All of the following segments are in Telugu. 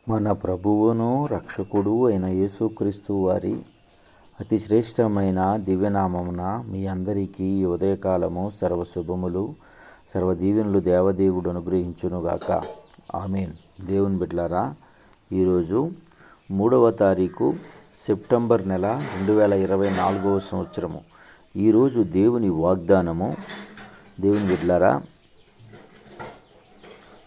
మన ప్రభువును రక్షకుడు అయిన యేసుక్రీస్తు వారి అతి శ్రేష్టమైన దివ్యనామమున మీ అందరికీ ఈ ఉదయకాలము సర్వశుభములు సర్వదీవెనలు దేవదేవుడు అనుగ్రహించునుగాక. ఆమేన్. దేవుని బిడ్డలారా, ఈరోజు 3వ తారీఖు సెప్టెంబర్ నెల 2024వ సంవత్సరము. ఈరోజు దేవుని వాగ్దానము. దేవుని బిడ్డలారా,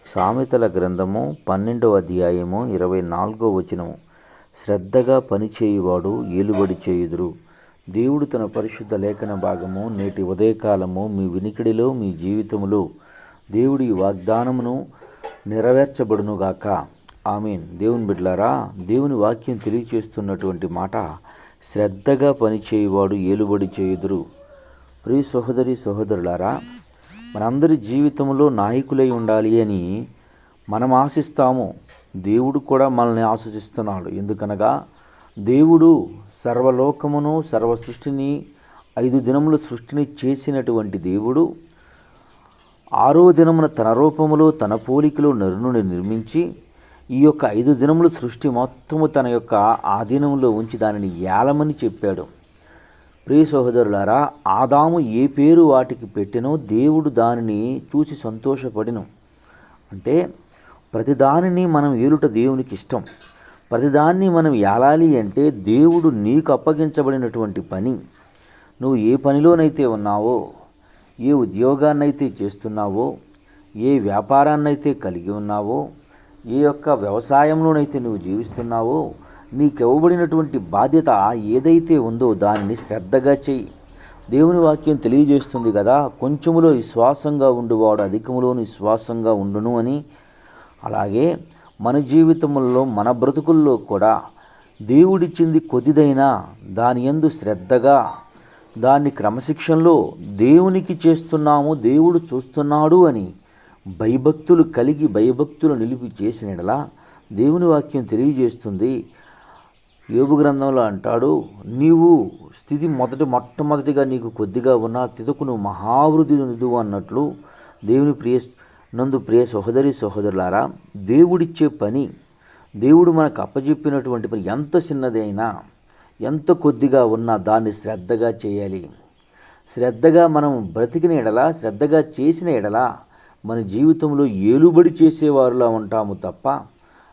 సామెతల గ్రంథము 12వ అధ్యాయము 24వ వచనము. శ్రద్ధగా పనిచేయువాడు ఏలుబడి చేయుదురు. దేవుడు తన పరిశుద్ధ లేఖన భాగము నేటి ఉదయకాలము మీ వినికిడిలో, మీ జీవితములో దేవుడి వాగ్దానమును నెరవేర్చబడునుగాక. ఆమేన్. దేవుని బిడ్డలారా, దేవుని వాక్యం తెలియచేస్తున్నటువంటి మాట, శ్రద్ధగా పనిచేయువాడు ఏలుబడి చేయుదురు. ప్రియ సహోదరి సహోదరులారా, మనందరి జీవితంలో నాయకులై ఉండాలి అని మనం ఆశిస్తాము. దేవుడు కూడా మనల్ని ఆశిస్తున్నాడు. ఎందుకనగా దేవుడు సర్వలోకమును, సర్వ సృష్టిని 5 దినముల సృష్టిని చేసినటువంటి దేవుడు 6వ దినమున తన రూపములో తన పోలికలో నరుని నిర్మించి ఈ యొక్క 5 దినముల సృష్టి మొత్తము తన యొక్క ఆధీనంలో ఉంచి దానిని ఏలమని చెప్పాడు. ప్రియ సహోదరులారా, ఆదాము ఏ పేరు వాటికి పెట్టినో దేవుడు దానిని చూసి సంతోషపడిను. అంటే ప్రతిదానిని మనం ఏలుట దేవునికి ఇష్టం. ప్రతిదాన్ని మనం ఏలాలి అంటే దేవుడు నీకు అప్పగించబడినటువంటి పని, నువ్వు ఏ పనిలోనైతే ఉన్నావో, ఏ ఉద్యోగాన్నైతే చేస్తున్నావో, ఏ వ్యాపారాన్నైతే కలిగి ఉన్నావో, ఏ యొక్క వ్యవసాయంలోనైతే నువ్వు జీవిస్తున్నావో, నీకివ్వబడినటువంటి బాధ్యత ఏదైతే ఉందో దానిని శ్రద్ధగా చెయ్యి. దేవుని వాక్యం తెలియజేస్తుంది కదా, కొంచెములో విశ్వాసంగా ఉండువాడు అధికములోని విశ్వాసంగా ఉండును అని. అలాగే మన జీవితంలో, మన బ్రతుకుల్లో కూడా దేవుడిచ్చింది కొద్దిదైనా దాని యందు శ్రద్ధగా, దాన్ని క్రమశిక్షణలో దేవునికి చేస్తున్నాము, దేవుడు చూస్తున్నాడు అని భయభక్తులు కలిగి, భయభక్తులు నిలిపి చేసిన యెడల దేవుని వాక్యం తెలియజేస్తుంది. యోబు గ్రంథంలో అంటాడు, నీవు స్థితి మొట్టమొదటిగా నీకు కొద్దిగా ఉన్న తిదకు నువ్వు మహావృద్ధి నుదువు అన్నట్లు. దేవుని ప్రియ సహోదరి సహోదరులారా, దేవుడిచ్చే పని, దేవుడు మనకు అప్పచెప్పినటువంటి పని ఎంత చిన్నదైనా, ఎంత కొద్దిగా ఉన్నా దాన్ని శ్రద్ధగా చేయాలి. శ్రద్ధగా మనం బ్రతికిన ఎడల, శ్రద్ధగా చేసిన ఎడల మన జీవితంలో ఏలుబడి చేసేవారులా ఉంటాము తప్ప,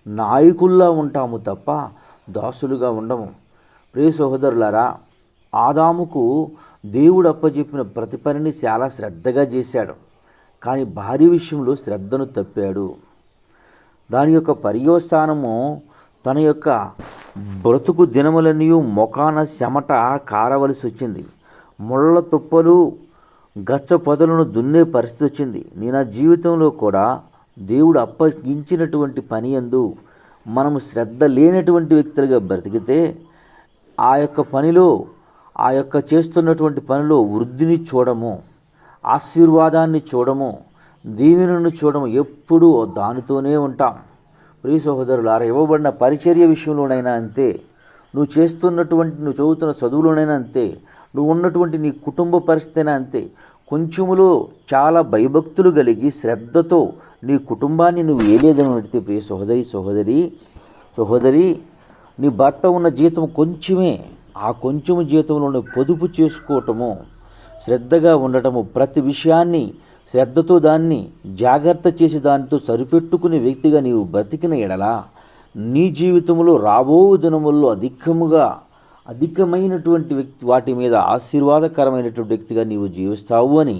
నాయకుల్లా ఉంటాము తప్ప దాసులుగా ఉండము. ప్రియ సహోదరులారా, ఆదాముకు దేవుడు అప్పచెప్పిన ప్రతి పనిని చాలా శ్రద్ధగా చేశాడు. కానీ భార్య విషయంలో శ్రద్ధను తప్పాడు. దాని యొక్క పర్యవసానము తన యొక్క బ్రతుకు దినములన్నీ మొఖాన చెమట కారవలసి వచ్చింది. ముళ్ళ తుప్పలు, గచ్చ పొదలను దున్నే పరిస్థితి వచ్చింది. నా జీవితంలో కూడా దేవుడు అప్పగించినటువంటి పని యందు మనము శ్రద్ధ లేనటువంటి వ్యక్తులుగా బ్రతికితే ఆ యొక్క పనిలో, ఆ యొక్క చేస్తున్నటువంటి పనిలో వృద్ధిని చూడము, ఆశీర్వాదాన్ని చూడము, దీవెనను చూడము. ఎప్పుడూ దానితోనే ఉంటాం. ప్రియ సహోదరులారా, ఇవ్వబడిన పరిచర్య విషయంలోనైనా అంతే, నువ్వు చదువుతున్న చదువులోనైనా అంతే, నువ్వు ఉన్నటువంటి నీ కుటుంబ పరిస్థితి అయినా అంతే. కొంచెములో చాలా భయభక్తులు కలిగి శ్రద్ధతో నీ కుటుంబాన్ని నువ్వు ఏలేదని పెడితే, ప్రియ సహోదరి, నీ భర్త ఉన్న జీతం కొంచెమే, ఆ కొంచెము జీతంలో పొదుపు చేసుకోవటము, శ్రద్ధగా ఉండటము, ప్రతి విషయాన్ని శ్రద్ధతో దాన్ని జాగ్రత్త చేసి దానితో సరిపెట్టుకునే వ్యక్తిగా నీవు బ్రతికిన ఎడల నీ జీవితంలో రాబో దినముల్లో అధికమైనటువంటి వాటి మీద ఆశీర్వాదకరమైనటువంటి వ్యక్తిగా నీవు జీవిస్తావు అని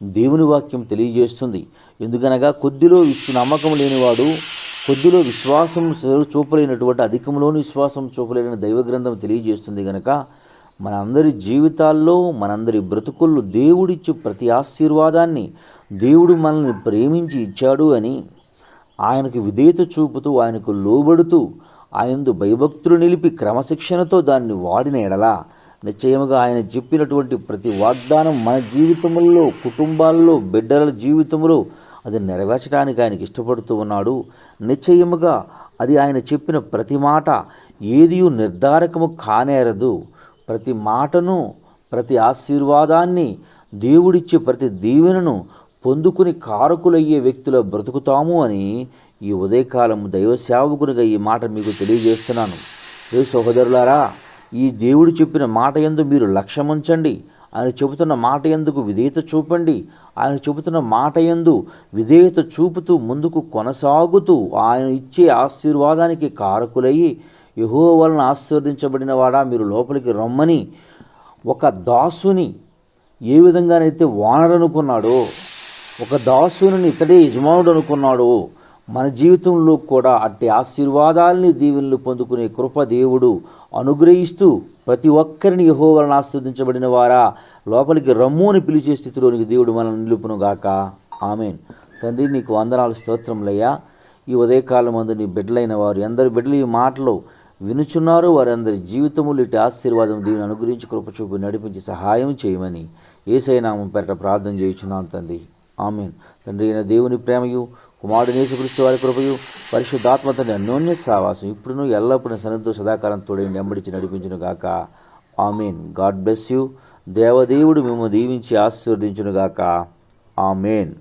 దేవుని వాక్యం తెలియజేస్తుంది. ఎందుకనగా కొద్దిలో నమ్మకం లేనివాడు కొద్దిలో విశ్వాసం చూపలేనటువంటి అధికంలోని విశ్వాసం చూపలేని దైవ గ్రంథం తెలియజేస్తుంది. కనుక మనందరి జీవితాల్లో, మనందరి బ్రతుకుల్లో దేవుడిచ్చే ప్రతి ఆశీర్వాదాన్ని దేవుడు మనల్ని ప్రేమించి ఇచ్చాడు అని ఆయనకు విధేయత చూపుతూ, ఆయనకు లోబడుతూ, ఆయనందు భయభక్తులు నిలిపి క్రమశిక్షణతో దాన్ని వాడిన ఎడల నిశ్చయముగా ఆయన చెప్పినటువంటి ప్రతి వాగ్దానం మన జీవితంలో, కుటుంబాల్లో, బిడ్డల జీవితంలో అది నెరవేర్చడానికి ఆయనకి ఇష్టపడుతూ ఉన్నాడు. నిశ్చయముగా అది ఆయన చెప్పిన ప్రతి మాట ఏది నిర్ధారకము కానేరదు. ప్రతి మాటను, ప్రతి ఆశీర్వాదాన్ని, దేవుడిచ్చే ప్రతి దీవెనను పొందుకుని కారకులయ్యే వ్యక్తుల బ్రతుకుతాము అని ఈ ఉదయకాలం దైవ సేవకునిగా ఈ మాట మీకు తెలియజేస్తున్నాను. సహోదరులారా, ఈ దేవుడు చెప్పిన మాట యందు మీరు లక్ష్యముంచండి. ఆయన చెబుతున్న మాట యందుకు విధేయత చూపండి. ఆయన చెబుతున్న మాట యందు విధేయత చూపుతూ ముందుకు కొనసాగుతూ ఆయన ఇచ్చే ఆశీర్వాదానికి కారకులయ్యి, యెహోవా వలన ఆశీర్వదించబడిన వాడా మీరు లోపలికి రమ్మని ఒక దాసుని ఏ విధంగానైతే వానరనుకున్నాడో, ఒక దాసుని ఇతడే యజమానుడు అనుకున్నాడో, మన జీవితంలో కూడా అట్టి ఆశీర్వాదాలని దీవెనలు పొందుకునే కృప దేవుడు అనుగ్రహిస్తూ ప్రతి ఒక్కరిని యెహోవా వలన ఆశీర్వదించబడిన వారా లోపలికి రమ్ము అని పిలిచే స్థితిలోనికి దేవుడు మనల్ని నిలుపునుగాక. ఆమెన్. తండ్రి, నీకు వందనాలు, స్తోత్రములయ్యా. ఈ ఉదయకాలం మందు నీ బిడ్డలైన వారు ఎందరి బిడ్డలు ఈ మాటలు వినుచున్నారు, వారందరి జీవితములు ఇటు ఆశీర్వాదం దీవెన అనుగ్రహించి కృప చూపి నడిపించి సహాయం చేయమని యేసయ్య నామం పేరట ప్రార్థన చేయుచున్నాను తండ్రి. ఆమెన్. తండ్రి అయిన దేవుని ప్రేమయు, కుమారుడు యేసుక్రీస్తు వారి కృపయు, పరిశుద్ధాత్మ తండ్రి అన్యోన్య సావాసం ఇప్పుడును ఎల్లప్పుడూ సన్నిధితో సదాకాలం తోడై నెంబడించి నడిపించును గాక. ఆమెన్. God bless you. దేవదేవుడు మేము దీవించి ఆశీర్వదించును గాక. ఆమెన్.